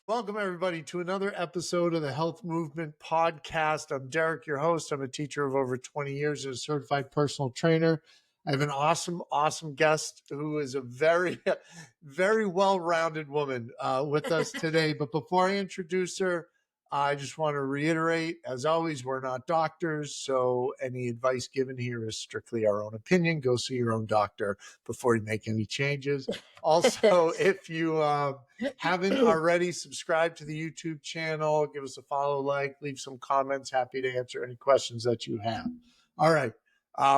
Welcome, everybody, to another episode of the Health Movement Podcast. I'm Derek, your host. I'm a teacher of over 20 years and a certified personal trainer. I have an awesome guest who is a very, very well-rounded woman with us today. But before I introduce her, I just want to reiterate, as always, we're not doctors, so any advice given here is strictly our own opinion. Go see your own doctor before you make any changes. Also, if you haven't already, subscribe to the YouTube channel, give us a follow, leave some comments. Happy to answer any questions that you have. All right.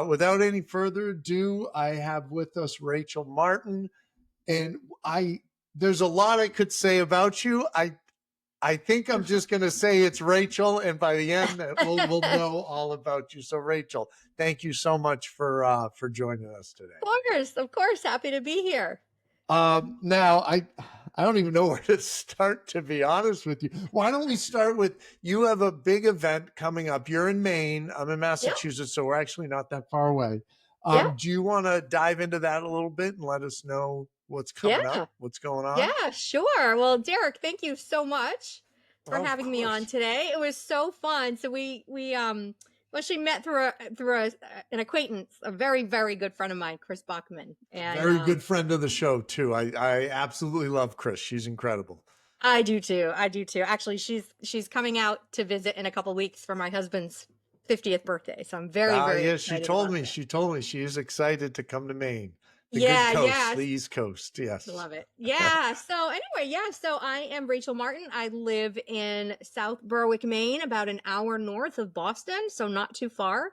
Without any further ado, I have with us Rachel Martin, and there's a lot I could say about you. I think I'm just going to say it's Rachel, and by the end, we'll know all about you. So, Rachel, thank you so much for joining us today. Of course, happy to be here. Now, I don't even know where to start, to be honest with you. Why don't we start with, you have a big event coming up. You're in Maine. I'm in Massachusetts, so we're actually not that far away. Do you want to dive into that a little bit and let us know what's coming up, what's going on? Yeah, sure. Well, Derek, thank you so much for having me on today. It was so fun. So we actually met through an acquaintance, a very, very good friend of mine, Chris Bachman. And very good friend of the show too. I absolutely love Chris. She's incredible. I do too. Actually, she's coming out to visit in a couple of weeks for my husband's 50th birthday. So I'm very She told me she is excited to come to Maine. The East Coast. Yes. Love it. Yeah. So anyway, so I am Rachel Martin. I live in South Berwick, Maine, about an hour north of Boston, so not too far.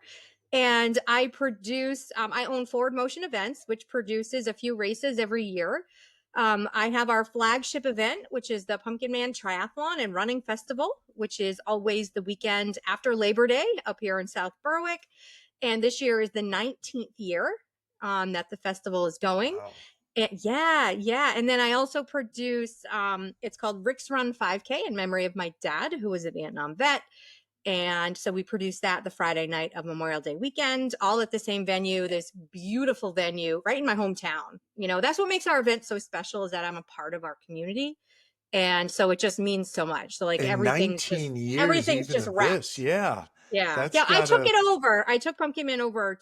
And I produce, I own Forward Motion Events, which produces a few races every year. I have our flagship event, which is the Pumpkin Man Triathlon and Running Festival, which is always the weekend after Labor Day up here in South Berwick. And this year is the 19th year that the festival is going. Wow. And then I also produce, it's called Rick's Run 5K in memory of my dad, who was a Vietnam vet. And so we produce that the Friday night of Memorial Day weekend, all at the same venue, this beautiful venue right in my hometown. You know, that's what makes our event so special, is that I'm a part of our community. And so it just means so much. So like everything's just wrapped. Yeah. I took it over. I took Pumpkin Man over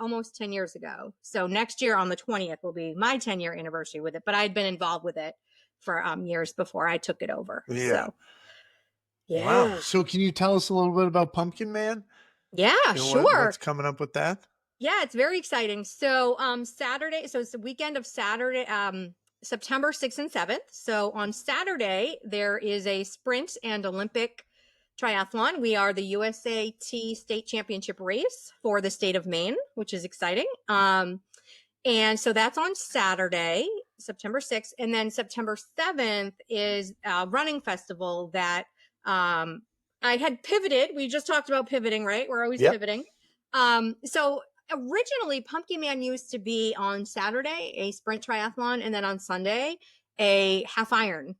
almost 10 years ago. So next year on the 20th will be my 10-year anniversary with it. But I'd been involved with it for years before I took it over. Yeah. So, yeah. Wow. So can you tell us a little bit about Pumpkin Man? Yeah, sure. What's coming up with that? Yeah, it's very exciting. So Saturday, so it's the weekend of Saturday, September 6th and 7th. So on Saturday, there is a sprint and Olympic triathlon. We are the USAT state championship race for the state of Maine, which is exciting. And so that's on Saturday, September 6th. And then September 7th is a running festival that I had pivoted. We just talked about pivoting, right? We're always pivoting. So originally Pumpkin Man used to be on Saturday, a sprint triathlon, and then on Sunday, a half iron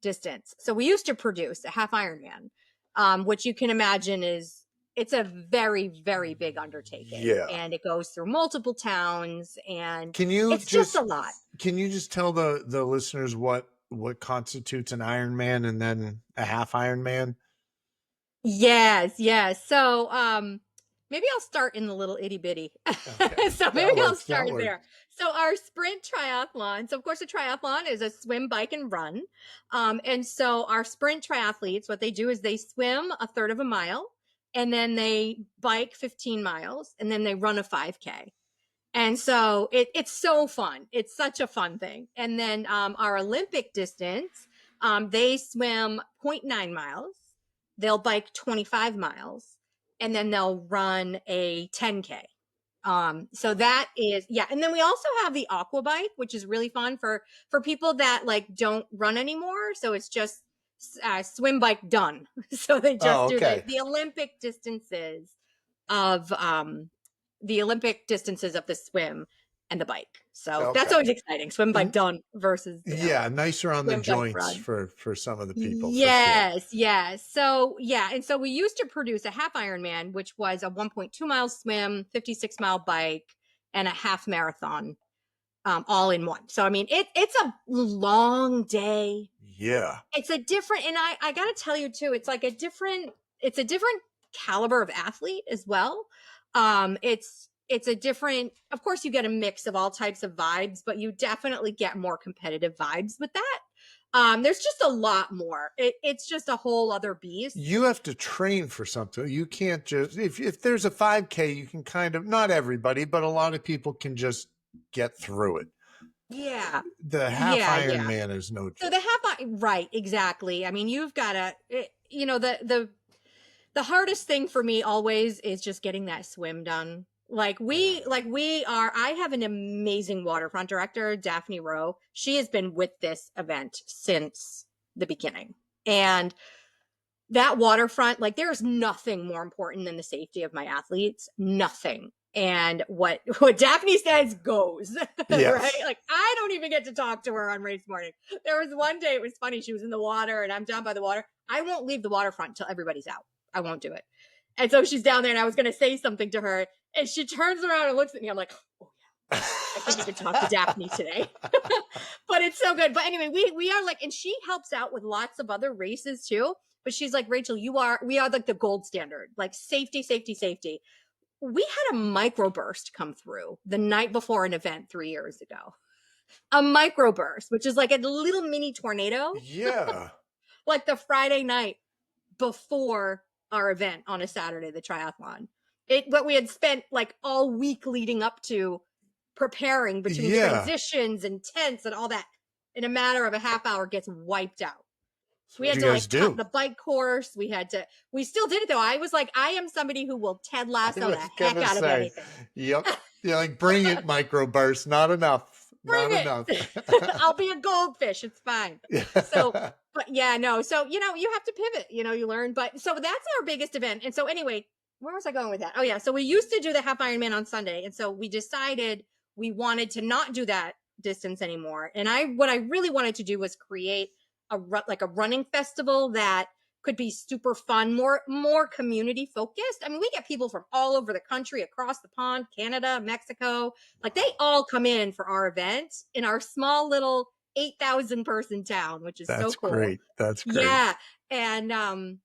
distance. So we used to produce a half Ironman. Which you can imagine it's a very, very big undertaking. Yeah. And it goes through multiple towns, and it's just a lot. Can you just tell the listeners what constitutes an Ironman and then a half Ironman? Yes. So maybe I'll start in the little itty bitty. Okay. So maybe I'll start there. So our sprint triathlon. So of course, a triathlon is a swim, bike, and run. And so our sprint triathletes, what they do is they swim a third of a mile, and then they bike 15 miles, and then they run a 5K. And so it's so fun. It's such a fun thing. And then our Olympic distance, they swim 0.9 miles. They'll bike 25 miles, and then they'll run a 10K. So that is, And then we also have the aqua bike, which is really fun for people that like don't run anymore. So it's just swim, bike, done. So they just do the Olympic distances of the swim and the bike. So that's always exciting. Swim, bike, done versus nicer on the joints for some of the people. Yes. So and so we used to produce a half Ironman, which was a 1.2 mile swim, 56 mile bike, and a half marathon, all in one. So I mean, it's a long day. Yeah. It's a different, and I got to tell you too, it's like it's a different caliber of athlete as well. It's a different, of course you get a mix of all types of vibes, but you definitely get more competitive vibes with that. There's just a lot more. It's just a whole other beast. You have to train for something. You can't just, if there's a 5K, you can kind of, not everybody, but a lot of people can just get through it. Yeah. The half Ironman is no joke. So the half, right, exactly. I mean, you've got to, the hardest thing for me always is just getting that swim done. I have an amazing waterfront director, Daphne Rowe. She has been with this event since the beginning. And that waterfront, like, there's nothing more important than the safety of my athletes. Nothing. And what Daphne says goes, yes. Right? Like, I don't even get to talk to her on race morning. There was one day, it was funny. She was in the water and I'm down by the water. I won't leave the waterfront until everybody's out. I won't do it. And so she's down there and I was going to say something to her and she turns around and looks at me. I'm like, oh yeah, I can't even talk to Daphne today. But it's so good. But anyway, we are like, and she helps out with lots of other races too. But she's like, Rachel, we are like the gold standard, like safety, safety, safety. We had a microburst come through the night before an event 3 years ago. A microburst, which is like a little mini tornado. Yeah. Like the Friday night before our event on a Saturday, the triathlon. What we had spent like all week leading up to preparing between transitions and tents and all that, in a matter of a half hour gets wiped out. We had to like cut the bike course. We still did it though. I was like, I am somebody who will Ted Lasso the heck out of anything. Yep. Yeah, like bring it, microburst. Not enough. Bring not it. enough. I'll be a goldfish. It's fine. So, but yeah, no. So, you have to pivot, you learn. But so that's our biggest event. And so anyway, where was I going with that? Oh yeah. So we used to do the half Ironman on Sunday. And so we decided we wanted to not do that distance anymore. And what I really wanted to do was create a running festival that could be super fun, more community focused. I mean, we get people from all over the country, across the pond, Canada, Mexico, like they all come in for our event in our small little 8,000 person town, which is so cool. That's great. Yeah. And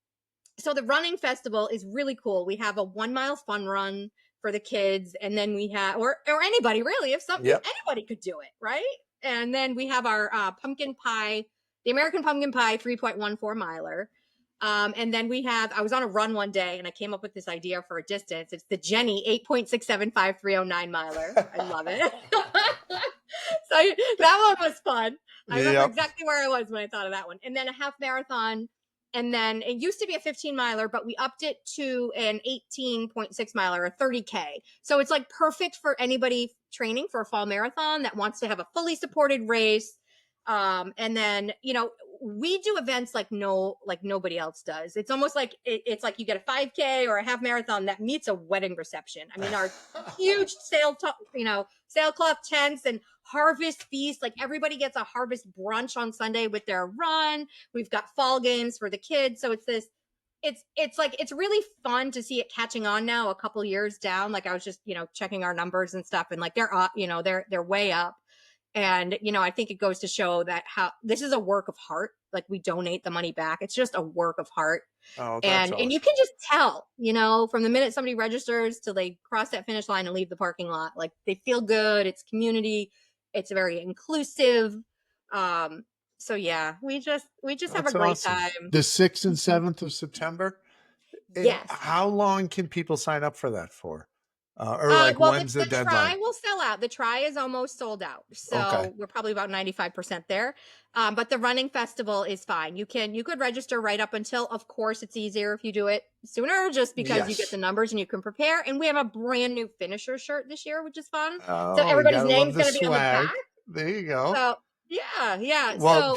so the running festival is really cool. We have a 1 mile fun run for the kids. And then we have, or anybody really, if anybody could do it. Right. And then we have our pumpkin pie, the American pumpkin pie 3.14 miler. And then I was on a run one day and I came up with this idea for a distance. It's the Jenny 8.675309 miler. I love it. So that one was fun. I remember exactly where I was when I thought of that one. And then a half marathon. And then it used to be a 15 miler, but we upped it to an 18.6 miler, a 30K. So it's like perfect for anybody training for a fall marathon that wants to have a fully supported race. And then, we do events like nobody else does. It's almost like it's like you get a 5K or a half marathon that meets a wedding reception. I mean, our huge sailcloth tents and harvest feast, like everybody gets a harvest brunch on Sunday with their run. We've got fall games for the kids. So it's really fun to see it catching on now a couple years down. Like I was just, checking our numbers and stuff and like they're up, they're way up. And, I think it goes to show that how this is a work of heart. Like we donate the money back. It's just a work of heart. Oh, and you can just tell, from the minute somebody registers till they cross that finish line and leave the parking lot, like they feel good. It's community. It's very inclusive. So yeah, we just have a great time. The 6th and 7th of September. Yes. How long can people sign up for that for? When's the deadline? The Tri will sell out. The Tri is almost sold out. So we're probably about 95% there. But the running festival is fine. You could register right up until, of course, it's easier if you do it sooner just because you get the numbers and you can prepare. And we have a brand new finisher shirt this year, which is fun. Oh, so everybody's name's going to be on the back. There you go. So yeah. Well,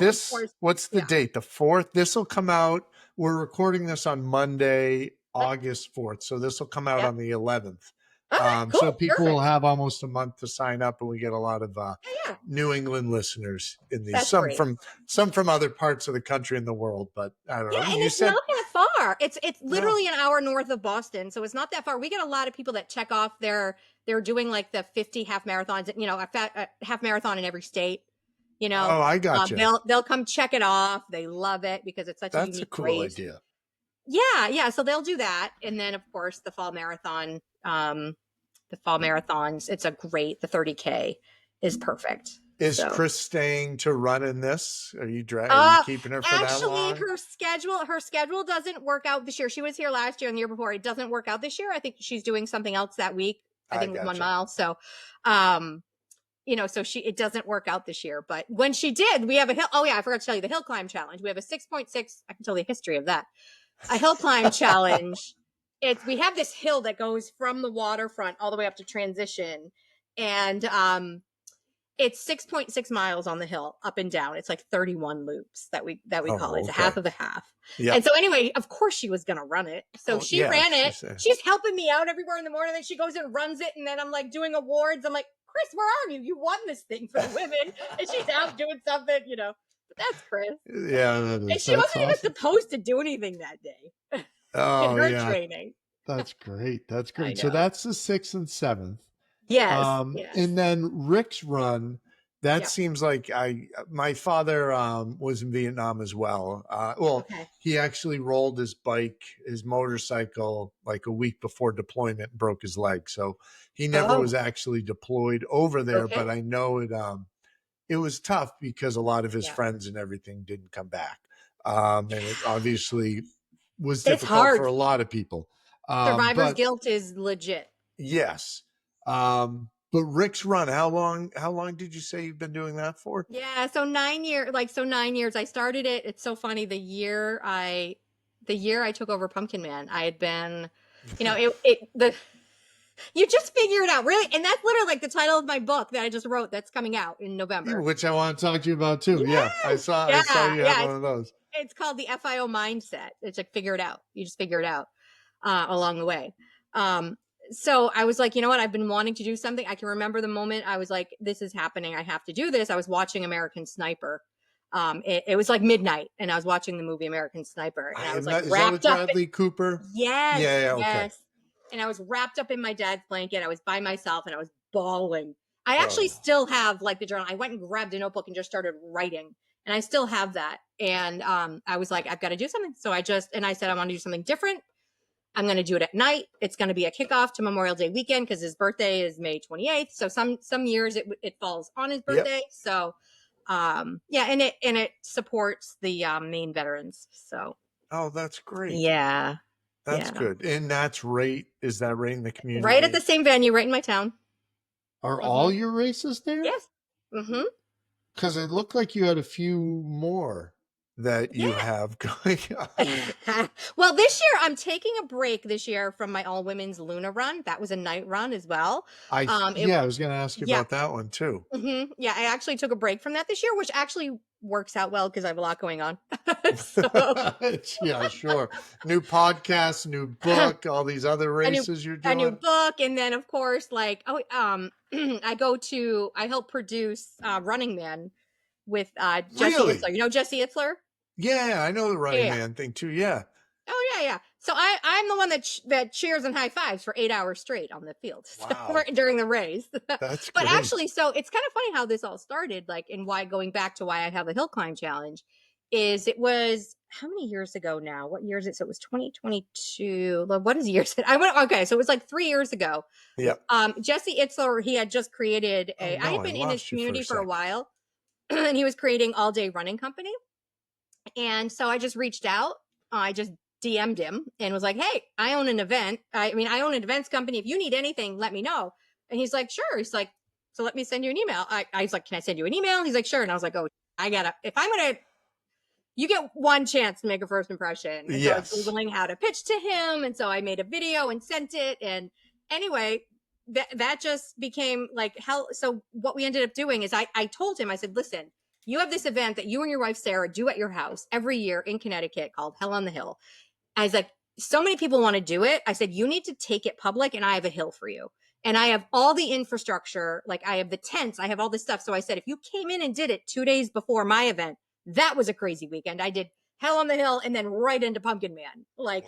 what's the date? The 4th? This will come out. We're recording this on Monday, August 4th. So this will come out on the 11th. Cool. So people will have almost a month to sign up, and we get a lot of New England listeners in these. That's great. some from other parts of the country and the world, but I don't know. And it's not that far. It's literally an hour north of Boston, so it's not that far. We get a lot of people that check off they're doing like the 50 half marathons, a half marathon in every state. You know, Oh, I got you. they'll come check it off. They love it because it's such a That's a unique cool race. idea. Yeah, yeah. So they'll do that, and then of course the fall marathon. The fall marathons. It's a great. The 30K is perfect. Is So. Chris staying to run in this? Are you keeping her for that Actually, long? her schedule doesn't work out this year. She was here last year and the year before. It doesn't work out this year. I think she's doing something else that week. I think it was 1 mile. So, so it doesn't work out this year. But when she did, we have a hill. Oh yeah, I forgot to tell you the hill climb challenge. We have a 6.6. I can tell the history of that. A hill climb challenge. We have this hill that goes from the waterfront all the way up to transition, and it's 6.6 miles on the hill, up and down. It's like 31 loops that we call it. It's a half of a half. Yeah. And so anyway, of course she was going to run it. So she ran it. She's helping me out everywhere in the morning. Then she goes and runs it. And then I'm like doing awards. I'm like, Chris, where are you? You won this thing for the women. And she's out doing something, But that's Chris. Yeah. And she wasn't even supposed to do anything that day. Oh, in her training. That's great. That's great. So that's the 6th and 7th. Yes, yes. And then Rick's run, that seems like my father was in Vietnam as well. He actually rolled his motorcycle like a week before deployment and broke his leg. So he never was actually deployed over there, but I know it was tough because a lot of his friends and everything didn't come back. And it obviously was difficult for a lot of people. Survivor's guilt is legit. Yes. But Rick's run, how long did you say you've been doing that for? Yeah. So 9 years, 9 years. I started it. It's so funny. The year I took over Pumpkin Man, I had been, you just figure it out, really. And that's literally like the title of my book that I just wrote that's coming out in November. Which I want to talk to you about too. Yes. Yeah. I saw you have one of those. It's called the FIO mindset. It's like figure it out. You just figure it out along the way. So I was like, you know what? I've been wanting to do something. I can remember the moment I was like, this is happening. I have to do this. I was watching American Sniper. It was like midnight and I was watching the movie American Sniper and I was like wrapped up. Bradley Cooper? Yes. Yeah. Okay. Yes. And I was wrapped up in my dad's blanket. I was by myself and I was bawling. I actually still have like the journal. I went and grabbed a notebook and just started writing and I still have that. And I was like, I've got to do something. So I said, I want to do something different. I'm going to do it at night. It's going to be a kickoff to Memorial Day weekend because his birthday is May 28th. So some years it falls on his birthday. Yep. So, and it supports the Maine veterans. So. Oh, that's great. Yeah. That's good. And is that right in the community? Right at the same venue, right in my town. Are all your races there? Yes. Mm-hmm. Because it looked like you had a few more that you have going on. Well, this year I'm taking a break this year from my all women's Luna run. That was a night run as well. I was going to ask you about that one too. Mm-hmm. Yeah, I actually took a break from that this year, which actually works out well because I have a lot going on. Yeah, sure. New podcast, new book, all these other races you're doing. A new book, and then of course, I help produce Running Man with Jesse Itzler. You know Jesse Itzler? Yeah, I know the Running Man thing too. Yeah. Oh yeah. So I'm the one that cheers and high fives for 8 hours straight on the field during the race. That's but great. Actually, so it's kind of funny how this all started. And going back to why I have the hill climb challenge, is it was how many years ago now? What year is it? So it was 2022. What is years? Okay, so it was like 3 years ago. Yeah. Jesse Itzler, he had just created I had been in his community for a while, and he was creating all day running company. And so I just reached out. I just DM'd him and was like, hey, I own an event. I own an events company. If you need anything, let me know. And he's like, sure. He's like, so let me send you an email. I was like, can I send you an email? He's like, sure. And I was like, oh, you get one chance to make a first impression. And yes. So I was Googling how to pitch to him. And so I made a video and sent it. And anyway, that just became like hell. So what we ended up doing is I told him, I said, listen, you have this event that you and your wife, Sarah, do at your house every year in Connecticut called Hell on the Hill. I was like, so many people want to do it. I said, you need to take it public and I have a hill for you. And I have all the infrastructure. I have the tents. I have all this stuff. So I said, if you came in and did it 2 days before my event, that was a crazy weekend. I did Hell on the Hill and then right into Pumpkin Man.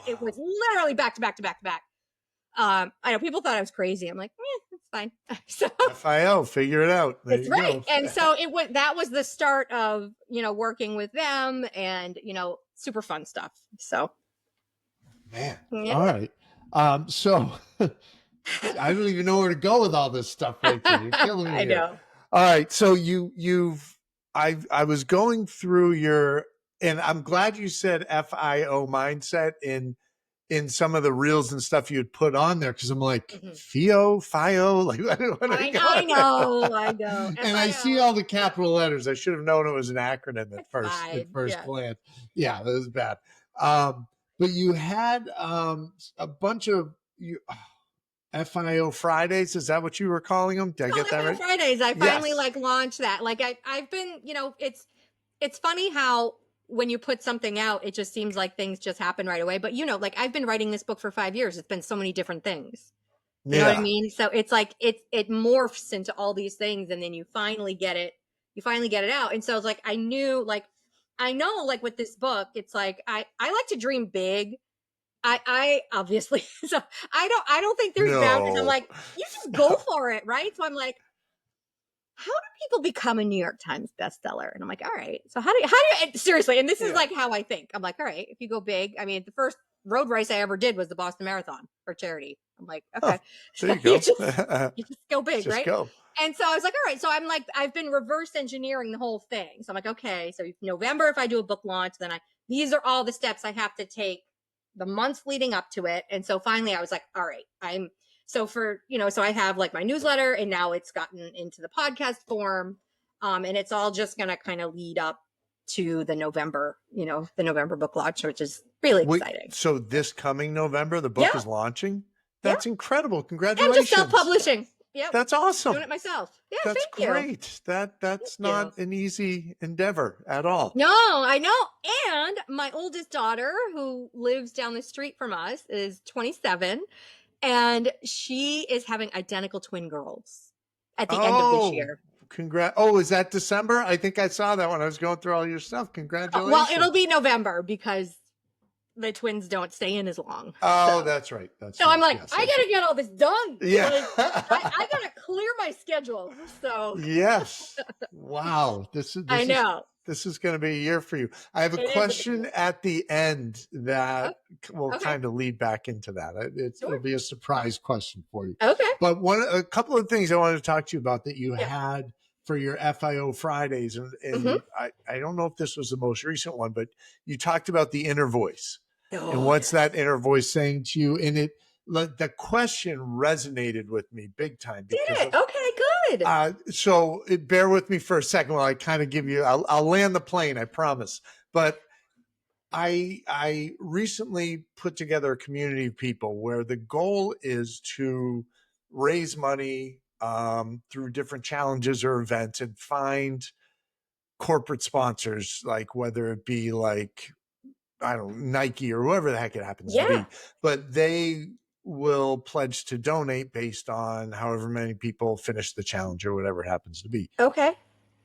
It was literally back to back to back to back. I know people thought I was crazy. I'm like, It's fine. So FIO, figure it out. There it's you right. go. And so that was the start of, working with them and, super fun stuff. So, Man. yeah. All right. So I don't even know where to go with all this stuff right there. You're killing me. I know. All right. So I was going through and I'm glad you said FIO mindset in some of the reels and stuff you had put on there, because I'm like, FIO, like I know. And I see all the capital letters. I should have known it was an acronym at first glance. Yeah, that was bad. But you had a bunch of FIO Fridays. Is that what you were calling them? Did I get that right? Fridays. I finally launched that. Like I've been, it's funny how when you put something out, it just seems like things just happen right away. But like I've been writing this book for 5 years. It's been so many different things. You know what I mean? So it's like it morphs into all these things, and then you finally get it out. And so it's like I know like with this book, it's like I like to dream big. I obviously so I don't think there's boundaries. I'm like, you just go for it, right? So I'm like, how do people become a New York Times bestseller? And I'm like, all right. So how do you seriously? And this is like how I think. I'm like, all right, if you go big. I mean, the first road race I ever did was the Boston Marathon for charity. I'm like, okay, there you go. you just go big, just right? Go. And so I was like, all right. So I'm like, I've been reverse engineering the whole thing. So I'm like, okay, so November, if I do a book launch, then these are all the steps I have to take the months leading up to it. And so finally I was like, all right, so I have like my newsletter, and now it's gotten into the podcast form. And it's all just going to kind of lead up to the November book launch, which is really exciting. So this coming November, the book is launching? That's incredible. Congratulations. I'm just self-publishing. Yep. That's awesome. Doing it myself. Yeah, that's thank great. You. That's not an easy endeavor at all. No, I know. And my oldest daughter, who lives down the street from us, is 27, and she is having identical twin girls at the end of this year. Congrats. Oh, is that December? I think I saw that when I was going through all your stuff. Congratulations. Well, it'll be November because the twins don't stay in as long. Oh, that's right. So I'm like, I got to get all this done. Yeah. I got to clear my schedule. So yes. Wow. I know. This is going to be a year for you. I have a question at the end that will kind of lead back into that. It'll be a surprise question for you. Okay. But a couple of things I wanted to talk to you about that you had for your FIO Fridays. And I don't know if this was the most recent one, but you talked about the inner voice. And what's that inner voice saying to you? And the question resonated with me big time. Did it? Okay, good. So bear with me for a second while I kind of give you, I'll land the plane, I promise. But I recently put together a community of people where the goal is to raise money through different challenges or events and find corporate sponsors, like whether it be like, I don't know, Nike or whoever the heck it happens to be, but they will pledge to donate based on however many people finish the challenge or whatever it happens to be. Okay.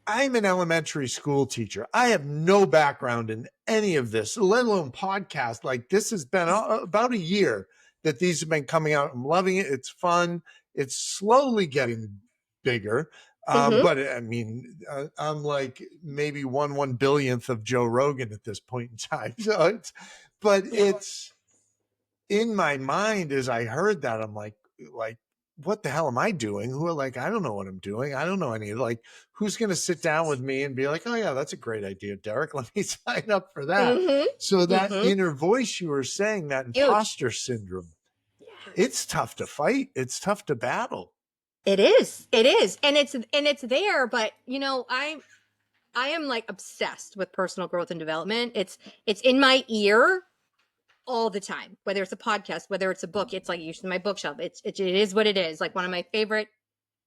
I'm an elementary school teacher. I have no background in any of this, let alone podcast. Like, this has been about a year that these have been coming out. I'm loving it. It's fun. It's slowly getting bigger. But I mean, I'm like maybe 1/1 billionth of Joe Rogan at this point in time. So it's in my mind as I heard that, I'm like, what the hell am I doing? Who are like, I don't know what I'm doing. I don't know any, like, who's going to sit down with me and be like, oh yeah, that's a great idea, Derek. Let me sign up for that. So that inner voice you were saying, that imposter syndrome, it's tough to fight. It's tough to battle. It is. And it's there, but I am like obsessed with personal growth and development. It's in my ear all the time, whether it's a podcast, whether it's a book. It's like usually my bookshelf. It is what it is. Like, one of my favorite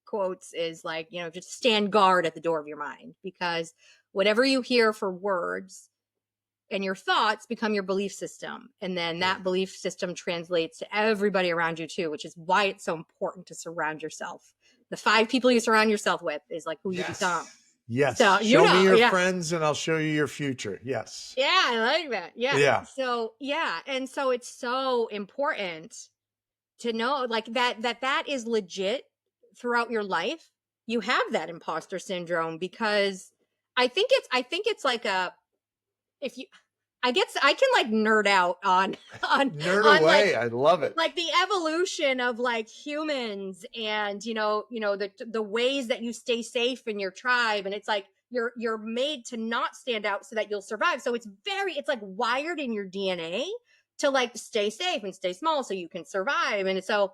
quotes is like, just stand guard at the door of your mind, because whatever you hear for words and your thoughts become your belief system. And then that belief system translates to everybody around you too, which is why it's so important to surround yourself. The 5 people you surround yourself with is like who you become. Yes. So, show me your friends and I'll show you your future. Yes. Yeah, I like that. Yeah. Yeah. So, and so it's so important to know like that is legit throughout your life, you have that imposter syndrome, because I think it's like if you, I guess I can like nerd out on Nerd on away. I love it. like the evolution of like humans, and the ways that you stay safe in your tribe, and it's like you're made to not stand out so that you'll survive. So it's like wired in your DNA to like stay safe and stay small so you can survive. And so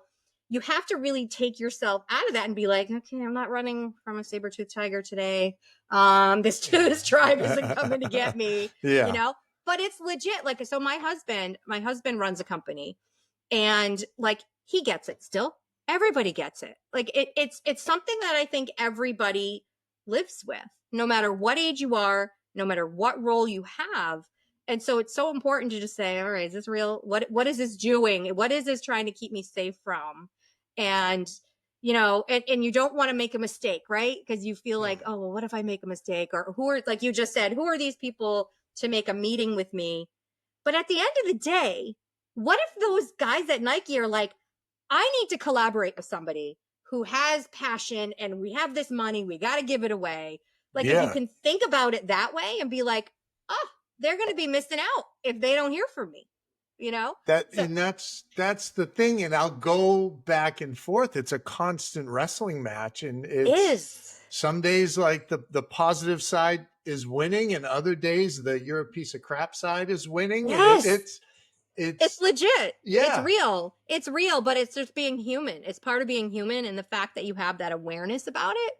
you have to really take yourself out of that and be like, okay, I'm not running from a saber-toothed tiger today. This tribe isn't coming to get me. Yeah. But it's legit. Like, so my husband runs a company, and like he gets it still. Everybody gets it. Like it's something that I think everybody lives with, no matter what age you are, no matter what role you have. And so it's so important to just say, all right, is this real? What is this doing? What is this trying to keep me safe from? And and you don't want to make a mistake, right? Because you feel like, oh, well, what if I make a mistake? Or who are, like you just said, who are these people to make a meeting with me? But at the end of the day, what if those guys at Nike are like, I need to collaborate with somebody who has passion, and we have this money, we got to give it away. Like, if you can think about it that way and be like, oh, they're going to be missing out if they don't hear from me, And that's the thing. And I'll go back and forth. It's a constant wrestling match. And some days like the positive side is winning, and other days the you're a piece of crap side is winning. Yes. And it's legit. Yeah. It's real, but it's just being human. It's part of being human. And the fact that you have that awareness about it,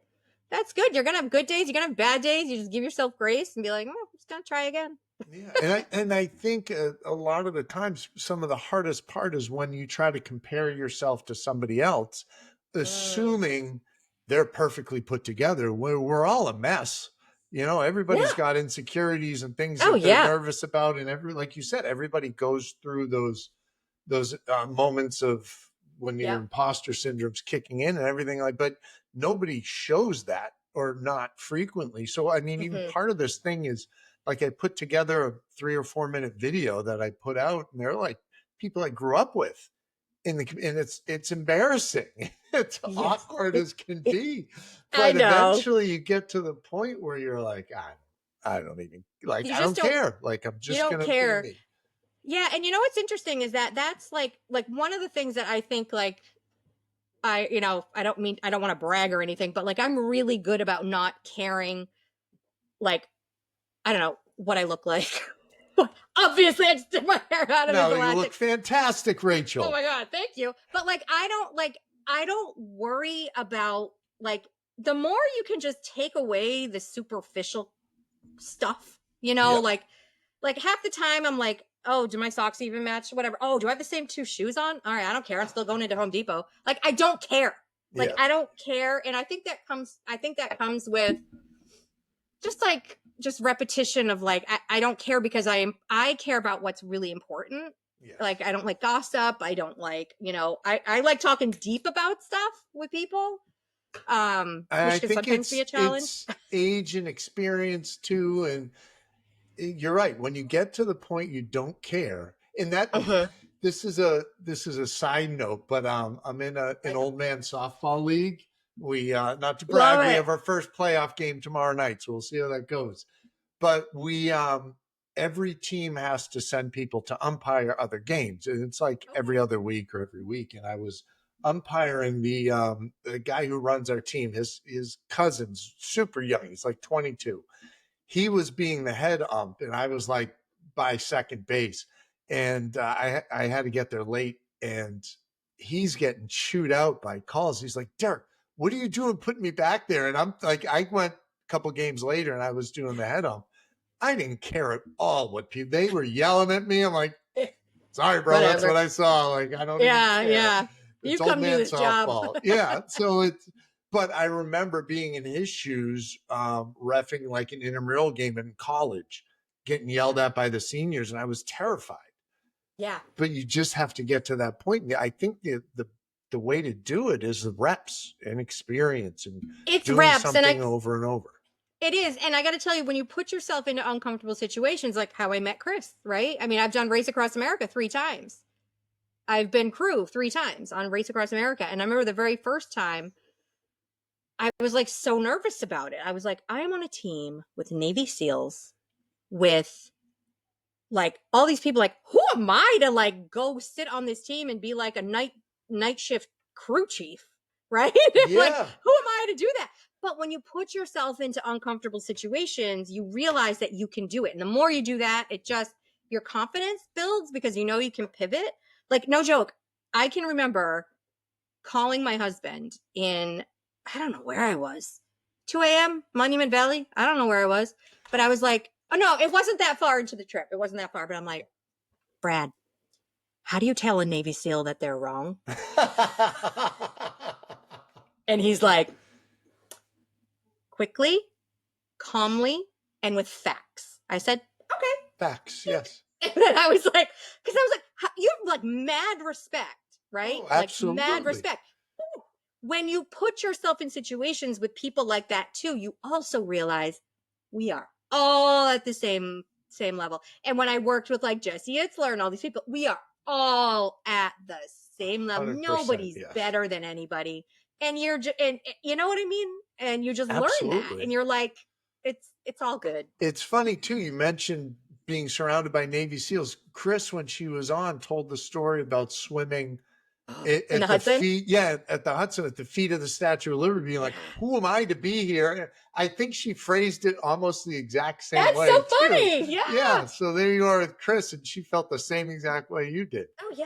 that's good. You're going to have good days. You're going to have bad days. You just give yourself grace and be like, I'm just going to try again. Yeah. And I think a lot of the times, some of the hardest part is when you try to compare yourself to somebody else, assuming they're perfectly put together. We're all a mess. Everybody's got insecurities and things that they're nervous about. And like you said, everybody goes through those moments of when your imposter syndrome's kicking in and everything but nobody shows that, or not frequently. So, I mean, even part of this thing is like, I put together a 3 or 4 minute video that I put out, and they're like people I grew up with and it's embarrassing. It's awkward as can be, but eventually you get to the point where you're like, I don't even like, I don't care. Like, I'm just going to be me. Yeah. And what's interesting is that's like one of the things that I think, like, I don't want to brag or anything, but like, I'm really good about not caring. Like, I don't know what I look like. Obviously, I just did my hair out of No, you look fantastic, Rachel. Oh my God, thank you. But like, I don't worry about, like, the more you can just take away the superficial stuff, like half the time I'm like, oh, do my socks even match? Whatever. Oh, do I have the same 2 shoes on? All right, I don't care. I'm still going into Home Depot. Like, I don't care. Like, I don't care. And I think that comes with just repetition of like, I don't care, because I care about what's really important. Yes. Like, I don't like gossip. I don't like, I like talking deep about stuff with people. Which can sometimes be a challenge. It's age and experience too. And you're right. When you get to the point you don't care, and that this is a side note, but I'm in an old man softball league. We not to brag, we have our first playoff game tomorrow night, so we'll see how that goes. But we every team has to send people to umpire other games, and it's like every other week or every week. And I was umpiring the guy who runs our team. His cousin's super young. He's like 22. He was being the head ump, and I was like by second base, and I had to get there late, and he's getting chewed out by calls. He's like, Derek, what are you doing putting me back there? And I'm like, I went a couple games later and I was doing the head ump. I didn't care at all what they were yelling at me. I'm like, sorry, bro, that's what I saw. Like, I don't even care. Yeah. It's you come to his softball. job. Yeah. So but I remember being in his shoes, reffing like an intramural game in college, getting yelled at by the seniors, and I was terrified. Yeah. But you just have to get to that point. I think the way to do it is the reps and experience, and it's doing reps something over and over. It is. And I got to tell you, when you put yourself into uncomfortable situations, like how I met Chris, right? I mean, I've done Race Across America 3 times. I've been crew 3 times on Race Across America. And I remember the very first time I was like so nervous about it. I was like, I am on a team with Navy SEALs with like all these people. Like, who am I to like go sit on this team and be like a night shift crew chief, right? Like, Yeah. who am I to do that? But when you put yourself into uncomfortable situations, you realize that you can do it. And the more you do that, it just, your confidence builds because you know you can pivot. Like, no joke. I can remember calling my husband in, I don't know where I was, 2 a.m., Monument Valley. I don't know where I was, but I was like, oh no, it wasn't that far into the trip. It wasn't that far, but I'm like, Brad, how do you tell a Navy SEAL that they're wrong? And he's like, quickly, calmly, and with facts. I said, okay. Facts, yes. And then I was like, because I was like, you have like mad respect, right? Oh, absolutely. Like mad respect. When you put yourself in situations with people like that too, you also realize we are all at the same level. And when I worked with like Jesse Itzler and all these people, we are all at the same level. Nobody's better than anybody. And you're and you know what I mean? And you just learn that. And you're like, it's all good. It's funny too. You mentioned being surrounded by Navy SEALs. Chris, when she was on, told the story about swimming at the Hudson? at the Hudson, at the feet of the Statue of Liberty, being like, who am I to be here? I think she phrased it almost the exact same way. That's so funny. Yeah. Yeah. So there you are with Chris, and she felt the same exact way you did. Oh, yeah.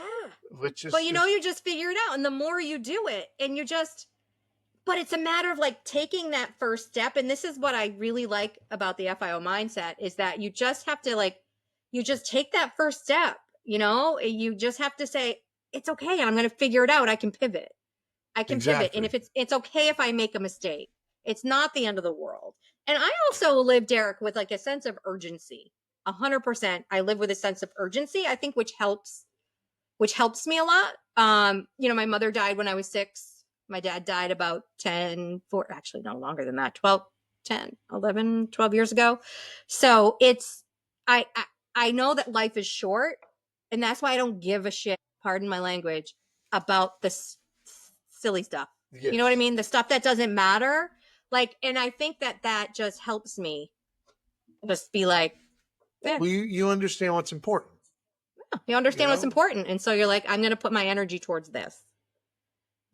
Which is, but you know, you just figure it out. And the more you do it, and you just, but it's a matter of like taking that first step. And this is what I really like about the FIO mindset is that you just have to like, you just take that first step, you know, you just have to say, it's okay. I'm going to figure it out. I can pivot. I can pivot. And if it's okay if I make a mistake, it's not the end of the world. And I also live, Derek, with like a sense of urgency. 100%. I live with a sense of urgency, I think, which helps me a lot. You know, my mother died when I was 6. My dad died about actually no longer than that, 12 years ago. So it's, I know that life is short, and that's why I don't give a shit, pardon my language, about this silly stuff. Yes. You know what I mean? The stuff that doesn't matter. Like, and I think that just helps me just be like, well, you understand what's important. You understand what's important. And so you're like, I'm going to put my energy towards this.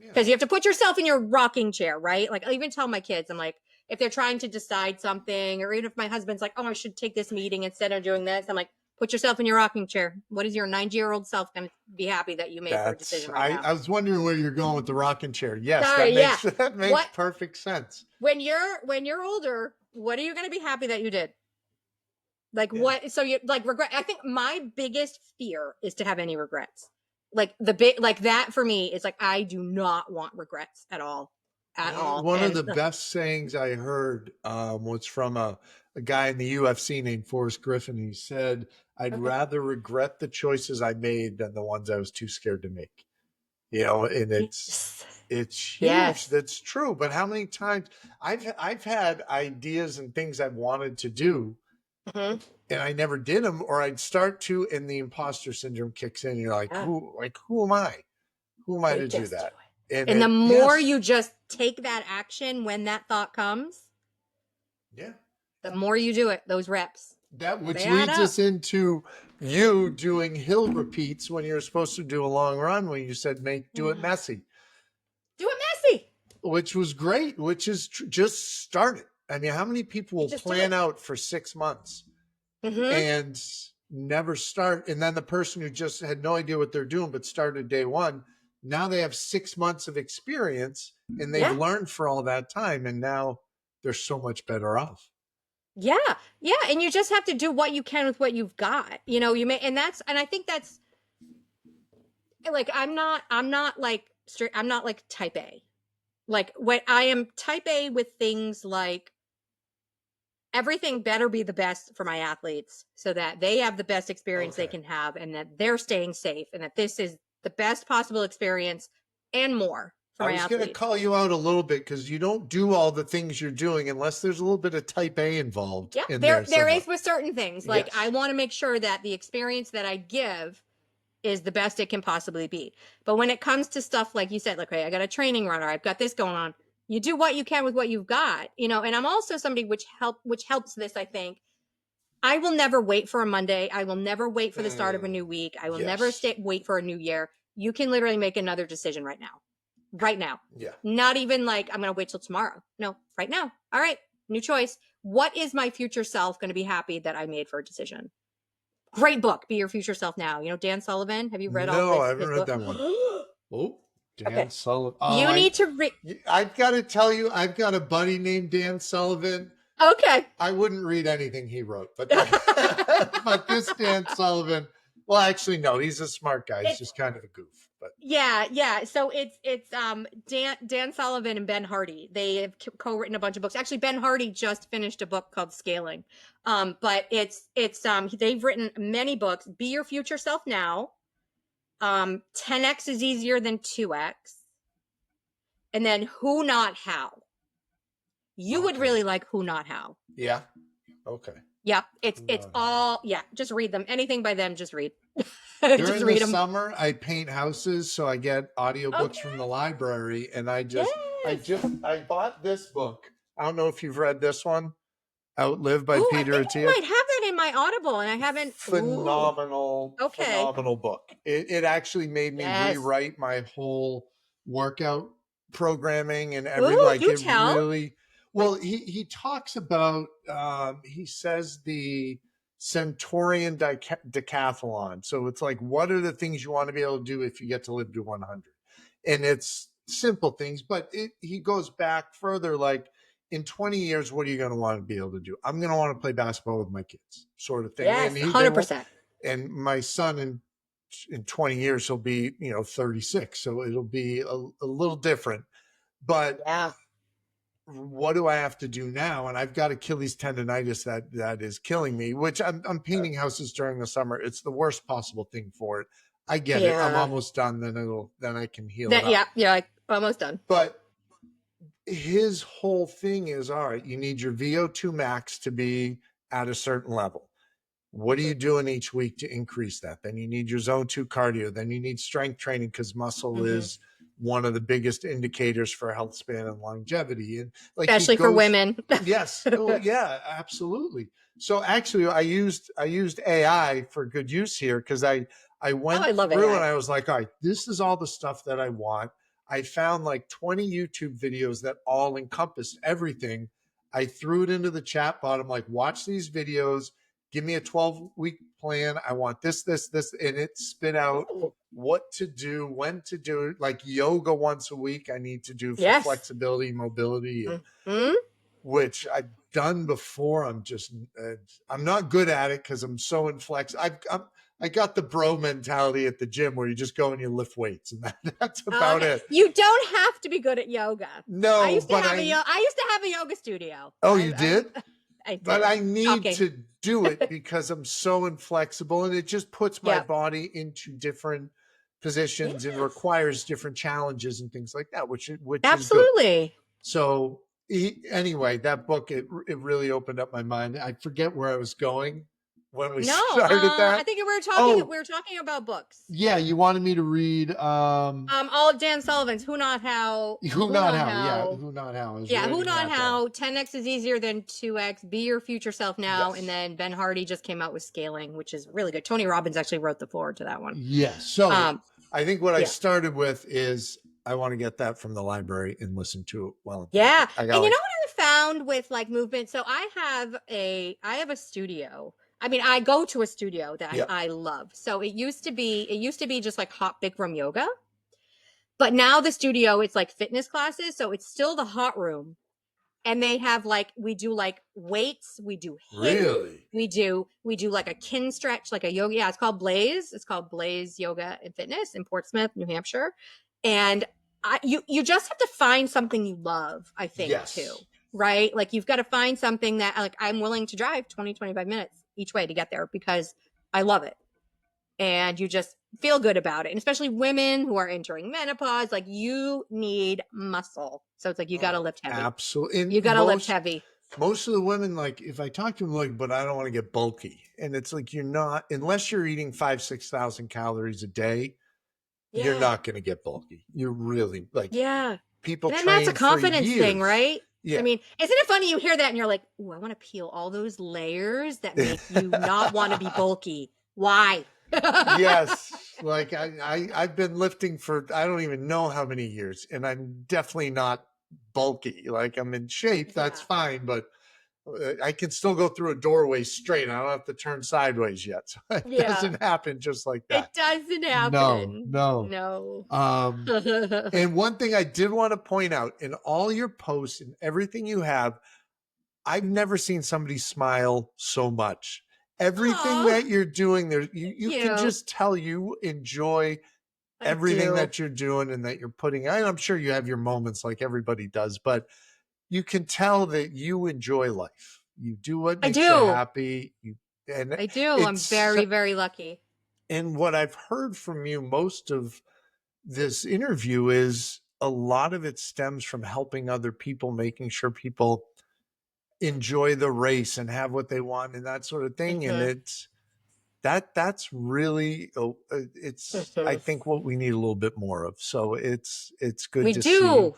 Because you have to put yourself in your rocking chair, right? Like, I even tell my kids, I'm like, if they're trying to decide something, or even if my husband's like, oh, I should take this meeting instead of doing this, I'm like, put yourself in your rocking chair. What is your 90-year-old self going to be happy that you made for a decision right now? I was wondering where you're going with the rocking chair. Yes, that makes perfect sense. When you're older, what are you going to be happy that you did? Like what? So you like regret. I think my biggest fear is to have any regrets. Like that for me is like, I do not want regrets at all. One of the best sayings I heard was from a guy in the UFC named Forrest Griffin. He said, I'd rather regret the choices I made than the ones I was too scared to make. You know, and it's huge. Yes. That's true. But how many times I've had ideas and things I've wanted to do, and I never did them, or I'd start to, and the imposter syndrome kicks in. And you're like, who am I? Who am I to do that? And the more you just take that action when that thought comes, the more you do it, those reps. Which leads us into you doing hill repeats when you're supposed to do a long run, when you said, do it messy. Do it messy. Which was great, which is just start it. I mean, how many people will plan out for 6 months and never start? And then the person who just had no idea what they're doing, but started day one, now they have 6 months of experience and they've learned for all that time. And now they're so much better off. Yeah. Yeah. And you just have to do what you can with what you've got, you know, and I think that's like, I'm not like type A. Like what I am type A with things like everything better be the best for my athletes so that they have the best experience they can have, and that they're staying safe, and that this is the best possible experience and more for my athletes. I was going to call you out a little bit because you don't do all the things you're doing unless there's a little bit of type A involved. Yeah, there is with certain things. Like I want to make sure that the experience that I give is the best it can possibly be. But when it comes to stuff like you said, like, okay, I got a training runner, I've got this going on, You do what you can with what you've got, you know, and I'm also somebody which helps this, I think. I will never wait for a Monday. I will never wait for the start of a new week. I will never wait for a new year. You can literally make another decision right now. Right now. Yeah. Not even like, I'm going to wait till tomorrow. No, right now. All right. New choice. What is my future self going to be happy that I made for a decision? Great book. Be Your Future Self Now. You know, Dan Sullivan. Have you read all No, his I haven't read book? that one. Oh, Dan Sullivan. Oh, you need to read. I've got to tell you, I've got a buddy named Dan Sullivan. Okay. I wouldn't read anything he wrote, but but this Dan Sullivan, well, actually, no, he's a smart guy. He's just kind of a goof. But yeah. So it's Dan Sullivan and Ben Hardy. They have co-written a bunch of books. Actually, Ben Hardy just finished a book called Scaling. But it's they've written many books. Be Your Future Self Now. 10x is easier than 2x. And then Who Not How. You would really like Who Not How. Yeah. Okay. Yep. It's all, just read them. Anything by them, just read. During the summer, I paint houses, so I get audiobooks from the library, and I bought this book. I don't know if you've read this one, Outlive by Peter Attia. I might have that in my Audible, and I haven't. Phenomenal book. It actually made me rewrite my whole workout programming and everything. Really. Well, he talks about, he says the Centurion decathlon. So it's like, what are the things you want to be able to do if you get to live to 100? And it's simple things, but he goes back further, like in 20 years, what are you going to want to be able to do? I'm going to want to play basketball with my kids, sort of thing. Yes, 100%. And my son in 20 years, he'll be, 36. So it'll be a little different, but what do I have to do now? And I've got Achilles tendonitis that is killing me, which I'm painting houses during the summer. It's the worst possible thing for it. I get it. I'm almost done. Then I can heal it up. Yeah, like almost done. But his whole thing is, all right, you need your VO2 max to be at a certain level. What are you doing each week to increase that? Then you need your zone 2 cardio. Then you need strength training, because muscle is one of the biggest indicators for health span and longevity, and especially for women. Yes. Oh, yeah, absolutely. So actually I used AI for good use here, because I went through AI. And I was like, all right, this is all the stuff that I want. I found like 20 YouTube videos that all encompassed everything. I threw it into the chat bot. I'm like, watch these videos, give me a 12-week plan. I want this, and it spit out what to do, when to do it. Like yoga once a week, I need to do for flexibility, mobility, which I've done before. I'm just, I'm not good at it because I'm so inflexible. I got the bro mentality at the gym where you just go and you lift weights, and that's about it. You don't have to be good at yoga. No, I used to have a yoga studio. Oh, you did? I did. But I need to do it because I'm so inflexible, and it just puts my body into different positions and requires different challenges and things like that, which absolutely is good. So anyway, that book, it really opened up my mind. I forget where I was going when we started that. I think we were talking about books. Yeah, you wanted me to read all of Dan Sullivan's Who Not How. Who Not How. Who Not How. Who Not How. 10x is easier than 2x. Be Your Future Self Now. Yes. And then Ben Hardy just came out with Scaling, which is really good. Tony Robbins actually wrote the foreword to that one. Yes. So I think what I started with is I want to get that from the library and listen to it while and you know what I found with like movement? So I have a studio. I mean, I go to a studio that I love. So it used to be just like hot Bikram yoga. But now the studio, it's like fitness classes. So it's still the hot room. And they have we do like weights. We do HIIT. We do like a kin stretch, like a yoga. Yeah, it's called Blaze. It's called Blaze Yoga and Fitness in Portsmouth, New Hampshire. And you just have to find something you love, I think, too. Right? Like you've got to find something that like I'm willing to drive 20, 25 minutes each way to get there because I love it. And you just feel good about it. And especially women who are entering menopause, like you need muscle. So it's like, you got to lift heavy. Absolutely. You got to lift heavy. Most of the women, like if I talk to them, like, but I don't want to get bulky. And it's like, you're not, unless you're eating 5,000-6,000 calories a day, you're not going to get bulky. You're really like, people And that's a train for confidence thing, years. right? Yeah. I mean, isn't it funny you hear that and you're like, "Ooh, I want to peel all those layers that make you not want to be bulky. Why?" Yes. Like I've been lifting for I don't even know how many years, and I'm definitely not bulky. Like I'm in shape, that's Yeah. fine, but I can still go through a doorway straight. I don't have to turn sideways yet. So it Yeah. doesn't happen just like that. It doesn't No, happen. no. No. And one thing I did want to point out in all your posts and everything you have, I've never seen somebody smile so much. Everything Oh, that you're doing there, thank you can you. just tell you enjoy I everything do. that you're doing and that you're putting. I'm sure you have your moments like everybody does, but you can tell that you enjoy life. You do what I makes you do. happy. And I do. I'm it's very, very lucky. and what I've heard from you most of this interview is a lot of it stems from helping other people, making sure people enjoy the race and have what they want and that sort of thing. And Hmm. that's really it's I Hmm. think what we need a little bit more of. So it's good We to see. do.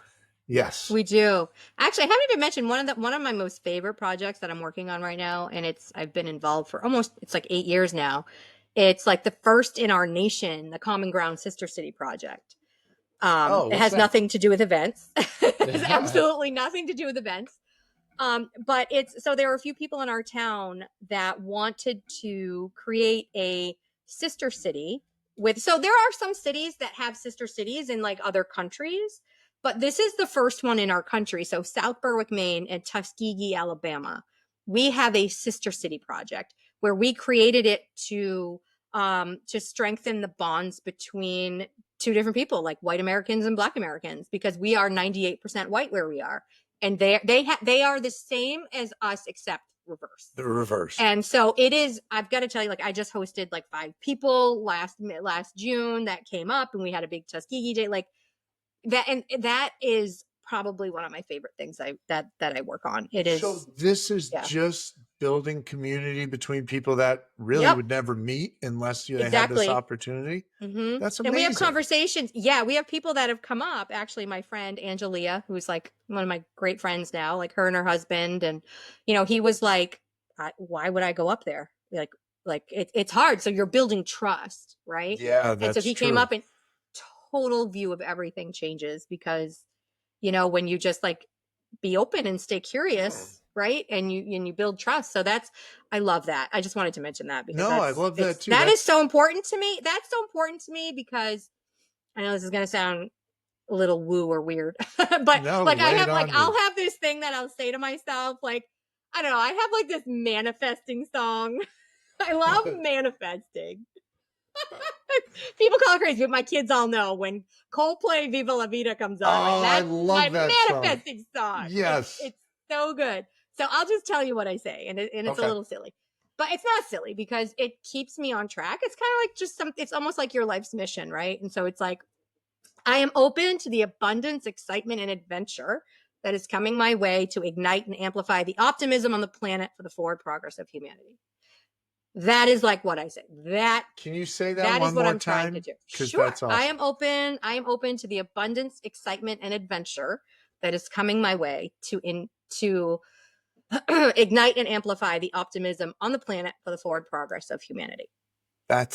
Yes. We do. Actually, I haven't even mentioned one of my most favorite projects that I'm working on right now, and I've been involved for it's like 8 years now. It's like the first in our nation, the Common Ground Sister City project. Oh, It what's has that? nothing to do with events. It has Yeah. absolutely nothing to do with events. But so there were a few people in our town that wanted to create a sister city so there are some cities that have sister cities in like other countries, but this is the first one in our country. So South Berwick, Maine and Tuskegee, Alabama, we have a sister city project where we created it to strengthen the bonds between two different people, like white Americans and black Americans, because we are 98% white where we are, and they are the same as us except reverse. The reverse. And so it is, I've got to tell you, like I just hosted like 5 people last June that came up, and we had a big Tuskegee day, like that. And that is probably one of my favorite things that I work on. It So is. this is Yeah. just building community between people that really Yep. would never meet unless you had this Exactly. opportunity. Mm-hmm. That's And we have amazing. conversations. Yeah, we have people that have come up. Actually, my friend Angelia, who's like one of my great friends now, like her and her husband, and he was like, "Why would I go up there? Like it's hard. So you're building trust, right?" Yeah, And so that's he came true. up, and total view of everything changes because when you just like be open and stay curious, right? And you build trust. So I love that. I just wanted to mention that because No, I love that too. that is That's so important to me. That's so important to me because I know this is going to sound a little woo or weird, but no, like lay it on I'll me. have this thing that I'll say to myself, like, I don't know, I have like this manifesting song. I love manifesting. People call it crazy, but my kids all know when Coldplay Viva La Vida comes on. Like Oh, I that's my love that song. manifesting song. Yes. It's so good. So I'll just tell you what I say, and it's a Okay. little silly, but it's not silly because it keeps me on track. It's kind of like just it's almost like your life's mission, right? And so it's like I am open to the abundance, excitement, and adventure that is coming my way to ignite and amplify the optimism on the planet for the forward progress of humanity. That is like what I say. Can you say that That is one what more I'm trying to time? do. Because Sure. that's awesome. I am open to the abundance, excitement, and adventure that is coming my way to ignite and amplify the optimism on the planet for the forward progress of humanity. I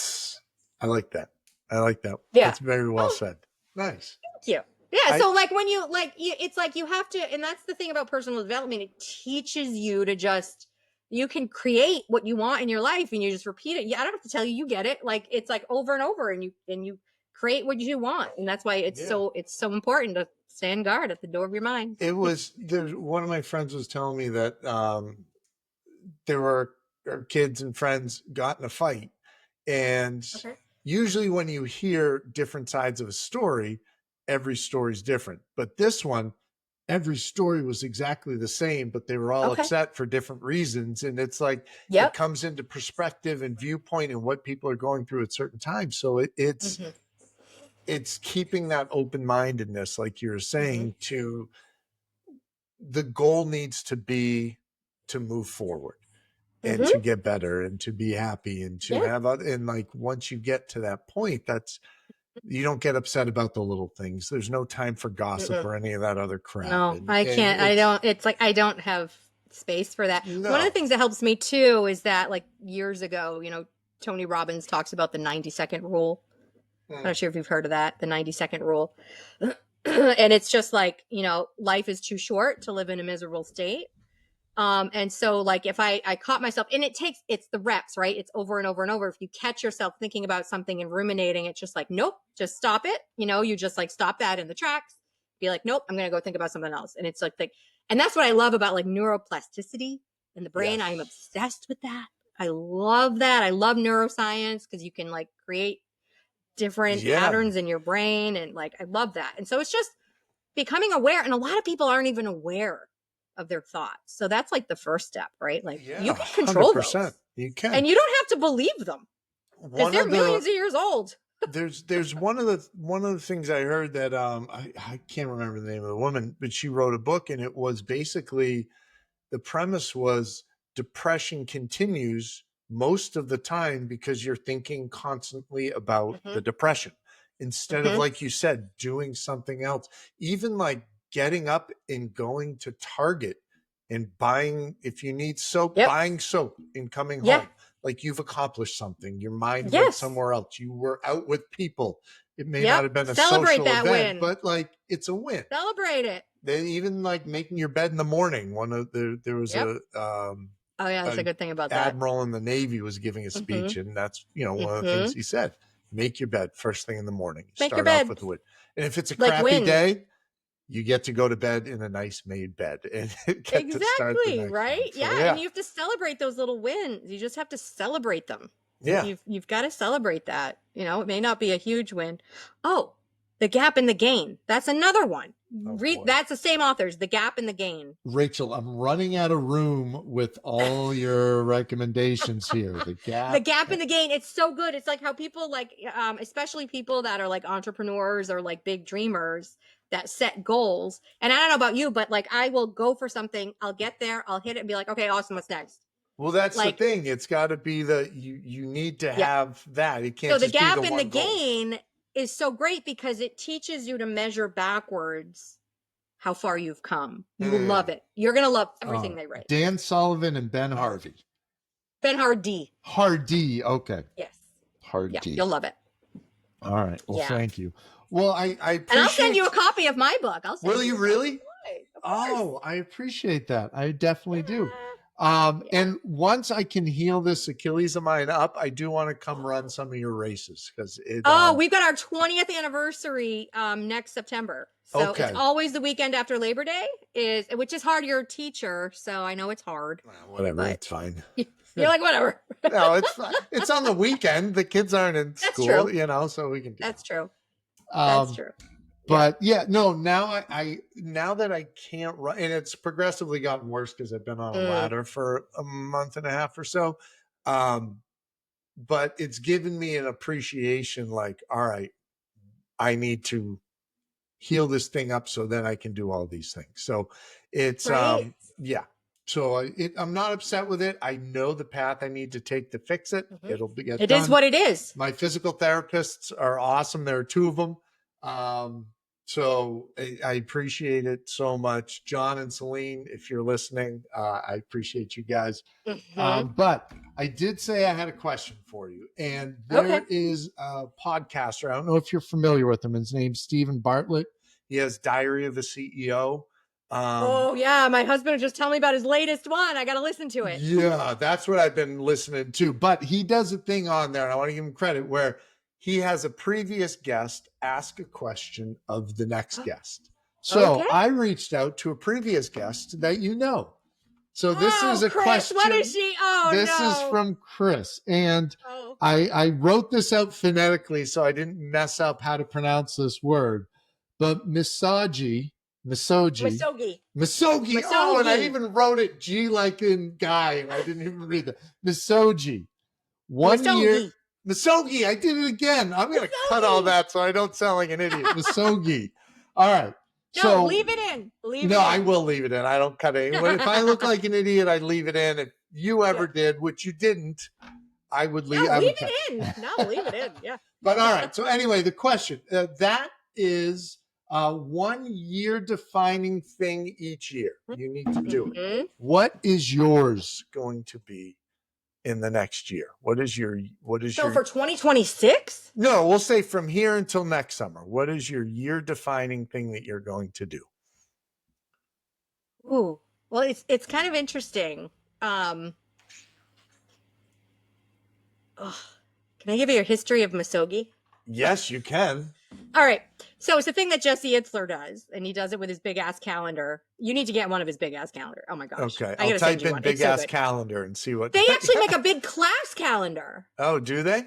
like that. I like that. Yeah. That's very well Oh, said. Nice. thank you. Yeah. I So like when it's like you have to, and that's the thing about personal development. It teaches you to you can create what you want in your life and you just repeat it. Yeah. I don't have to tell you, you get it. Like it's like over and over and you create what you want. And that's why it's so important to stand guard at the door of your mind. It was one of my friends was telling me that there were kids and friends got in a fight, and Okay. usually when you hear different sides of a story, every story's different, but this one, every story was exactly the same, but they were all Okay. upset for different reasons. And it's like it Yep. comes into perspective and viewpoint and what people are going through at certain times. So Mm-hmm. it's keeping that open-mindedness, like you were Mm-hmm. saying, to the goal needs to be to move forward and to Mm-hmm. get better and to be happy and to Yeah. have and like once you get to that point, You don't get upset about the little things. There's no time for gossip or any of that other crap. No, I can't. I don't. It's like I don't have space for that. No. One of the things that helps me too is that, like, years ago, Tony Robbins talks about the 90-second rule. I'm not sure if you've heard of that, the 90-second rule. And it's just like, life is too short to live in a miserable state. And so, like, if I caught myself, and it's the reps, right? It's over and over and over. If you catch yourself thinking about something and ruminating, it's just like, nope, just stop it. You just like stop that in the tracks, be like, nope, I'm going to go think about something else. And it's like, and that's what I love about like neuroplasticity in the brain. Yes. I'm obsessed with that. I love that. I love neuroscience because you can like create different patterns in your brain. And like, I love that. And so it's just becoming aware. And a lot of people aren't even aware of their thoughts. So that's like the first step, right? Like you can control 100%. Those. You can. And you don't have to believe them because they're millions of years old. There's one of the things I heard that I can't remember the name of the woman, but she wrote a book, and it was basically the premise was depression continues most of the time because you're thinking constantly about the depression instead of, like you said, doing something else. Even like getting up and going to Target and buying, if you need soap, buying soap and coming home. Like you've accomplished something. Your mind went somewhere else. You were out with people. It may not have been a social event, but like it's a win. Celebrate it. Then even like making your bed in the morning. There was that's a good thing about that. Admiral in the Navy was giving a speech, and that's one of the things he said. Make your bed first thing in the morning. Start off with the wood. And if it's a crappy day, you get to go to bed in a nice made bed and get to start the next right? one. So, and you have to celebrate those little wins. You just have to celebrate them. Yeah. You've got to celebrate that. It may not be a huge win. Oh, The Gap and the Gain. That's another one. That's the same authors, The Gap and the Gain. Rachel, I'm running out of room with all your recommendations here. The Gap and the Gain. It's so good. It's like how people like, especially people that are like entrepreneurs or like big dreamers that set goals. And I don't know about you, but like I will go for something. I'll get there. I'll hit it and be like, okay, awesome. What's next? Well, that's like, the thing. It's got to be you need to have that. It can't. So The Gap and the Gain is so great because it teaches you to measure backwards how far you've come. You will love it. You're going to love everything they write. Dan Sullivan and Ben Harvey. Ben Hardy. Hardy. Okay. Yes. Hardy. Yeah, you'll love it. All right. Well, thank you. Well, I appreciate... And I'll send you a copy of my book. Will you really? Oh, I appreciate that. I definitely do. And once I can heal this Achilles of mine up, I do want to come run some of your races because we've got our 20th anniversary next September. So it's always the weekend after Labor Day, which is hard. You're a teacher, so I know it's hard. Well, whatever, it's fine. You're like, whatever. No, it's fine. It's on the weekend. The kids aren't in school, true. So we can do That's true. That's true. But now now that I can't run, and it's progressively gotten worse because I've been on a ladder for a month and a half or so. But it's given me an appreciation like, all right, I need to heal this thing up so then I can do all these things. So it's, So I'm not upset with it. I know the path I need to take to fix it. It'll get done. It is what it is. My physical therapists are awesome. There are two of them. So I appreciate it so much. John and Celine, if you're listening, I appreciate you guys. But I did say I had a question for you. And there is a podcaster. I don't know if you're familiar with him. His name's Stephen Bartlett. He has Diary of a CEO. My husband was just telling me about his latest one. I got to listen to it. Yeah, that's what I've been listening to. But he does a thing on there, and I want to give him credit, where he has a previous guest ask a question of the next guest. So I reached out to a previous guest that you know. So this is a Chris, question. What is she? This is from Chris. And I wrote this out phonetically so I didn't mess up how to pronounce this word. But Misogi. Oh, and I even wrote it G like in guy, and I didn't even read that. Misogi. 1 year. Misogi, I did it again. I'm going to cut all that so I don't sound like an idiot. Misogi. All right. No, leave it in. I will leave it in. I don't cut it. If I look like an idiot, I'd leave it in. If you ever did, which you didn't, I would leave. Leave it in. No, leave it in. Yeah. But all right. So anyway, the question, that is 1 year defining thing each year. You need to do it. What is yours going to be in the next year? So for 2026? No, we'll say from here until next summer. What is your year defining thing that you're going to do? Ooh, well, it's kind of interesting. Can I give you a history of Misogi? Yes, you can. All right. So it's a thing that Jesse Itzler does, and he does it with his big ass calendar. You need to get one of his big ass calendar. Oh my gosh. Okay. I'll type in big ass calendar and see what they actually make a big class calendar. Oh, do they?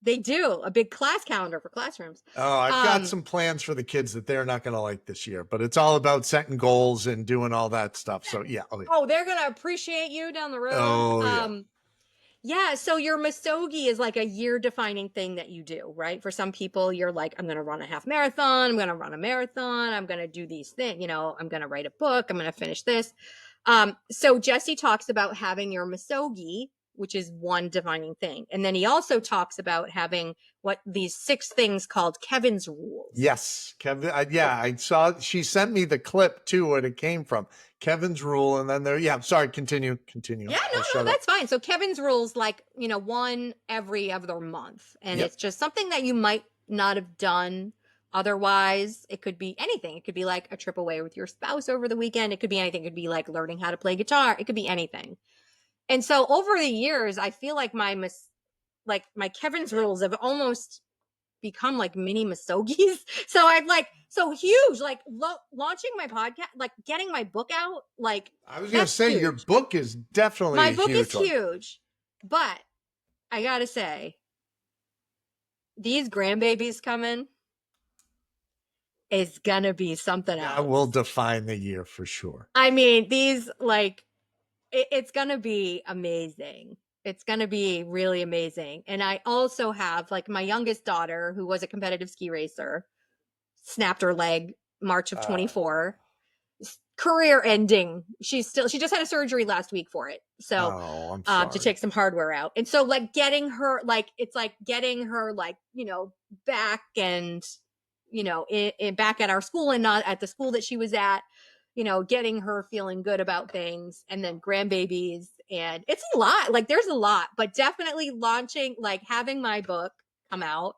They do a big class calendar for classrooms. Oh, I've got some plans for the kids that they're not going to like this year, but it's all about setting goals and doing all that stuff. So yeah. Oh, they're going to appreciate you down the road. Oh, yeah. So your Misogi is like a year defining thing that you do, right? For some people, you're like, I'm going to run a half marathon. I'm going to run a marathon. I'm going to do these things. You know, I'm going to write a book. I'm going to finish this. So Jesse talks about having your Misogi, which is one defining thing. And then he also talks about having these 6 things called Kevin's rules. Yes. Kevin. I saw, she sent me the clip too, what it came from. Kevin's rule. And then sorry, continue. Yeah, no, that's fine. So Kevin's rules, like, one every other month. And it's just something that you might not have done otherwise. It could be anything. It could be like a trip away with your spouse over the weekend. It could be anything. It could be like learning how to play guitar. It could be anything. And so over the years, I feel like my Kevin's rules have almost become like mini Misogis. So so huge, like launching my podcast, like getting my book out. Like I was going to say, huge. Your book is definitely my book is huge, but I got to say, these grandbabies coming is going to be something else. That will define the year for sure. I mean, these it's going to be amazing. It's going to be really amazing. And I also have my youngest daughter, who was a competitive ski racer, snapped her leg March of 24, career ending. She just had a surgery last week for it. So to take some hardware out. And so getting her, it's like getting her back and, back at our school and not at the school that she was at. Getting her feeling good about things, and then grandbabies, and it's a lot. There's a lot, but definitely launching, having my book come out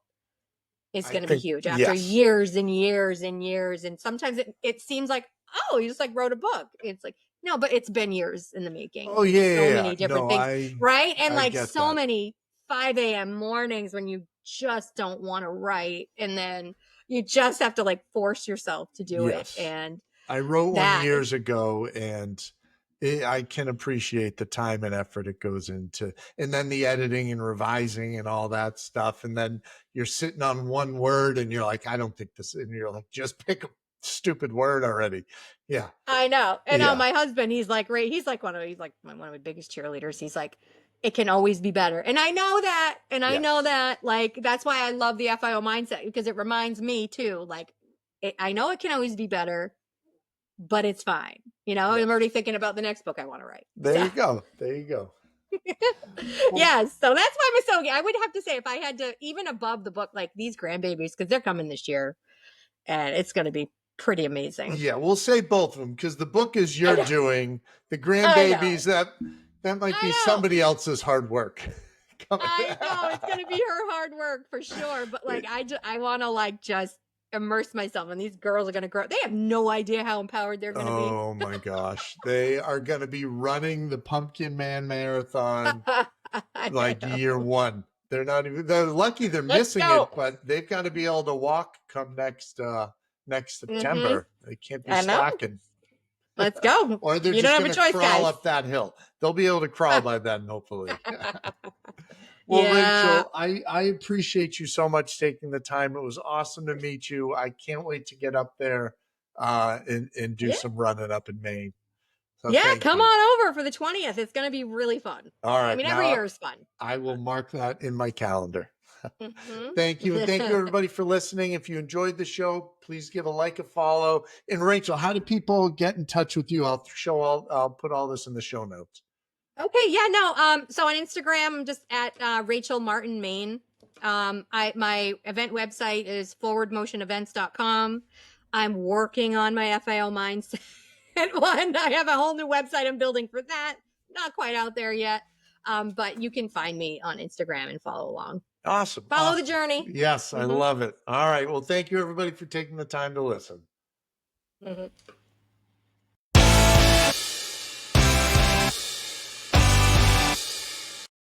is going to be huge after years and years and years. And sometimes it seems like, oh, you just wrote a book. It's like, no, but it's been years in the making. Oh yeah. So many different things. Right. And so many 5 a.m. mornings when you just don't want to write. And then you just have to force yourself to do it. And I wrote one years ago, and I can appreciate the time and effort it goes into, and then the editing and revising and all that stuff. And then you're sitting on one word and you're like, I don't think this, and you're like, just pick a stupid word already. Yeah. I know. And my husband, he's one of my biggest cheerleaders. He's like, it can always be better. And I know that. And I know that, that's why I love the FIO mindset, because it reminds me too, I know it can always be better, but it's fine. I'm already thinking about the next book I want to write. There you go. Yes. So that's my Misogi. I would have to say, if I had to, even above the book, these grandbabies, because they're coming this year, and it's going to be pretty amazing. Yeah, we'll say both of them, because the book is you're doing. The grandbabies, that might be somebody else's hard work. I know it's going to be her hard work for sure. But I want to just immerse myself, and these girls are going to grow. They have no idea how empowered they're going to be. Oh my gosh. They are going to be running the Pumpkin Man Marathon year 1. They're lucky they're missing it, but they've got to be able to walk come next September. They can't be slacking. Let's go. Or they're just going to crawl up that hill. They'll be able to crawl by then, hopefully. Well, Rachel, I appreciate you so much taking the time. It was awesome to meet you. I can't wait to get up there and do some running up in Maine. So come on over for the 20th. It's going to be really fun. All right. Every year is fun. I will mark that in my calendar. Thank you. And thank you, everybody, for listening. If you enjoyed the show, please give a follow. And Rachel, how do people get in touch with you? I'll put all this in the show notes. Okay. Yeah, no. So on Instagram, I'm just at Rachel Martin Maine. My event website is forwardmotionevents.com. I'm working on my FIO mindset one. I have a whole new website I'm building for that. Not quite out there yet. But you can find me on Instagram and follow along. Awesome. Follow awesome. the journey. Yes, I love it. All right. Well, thank you everybody for taking the time to listen.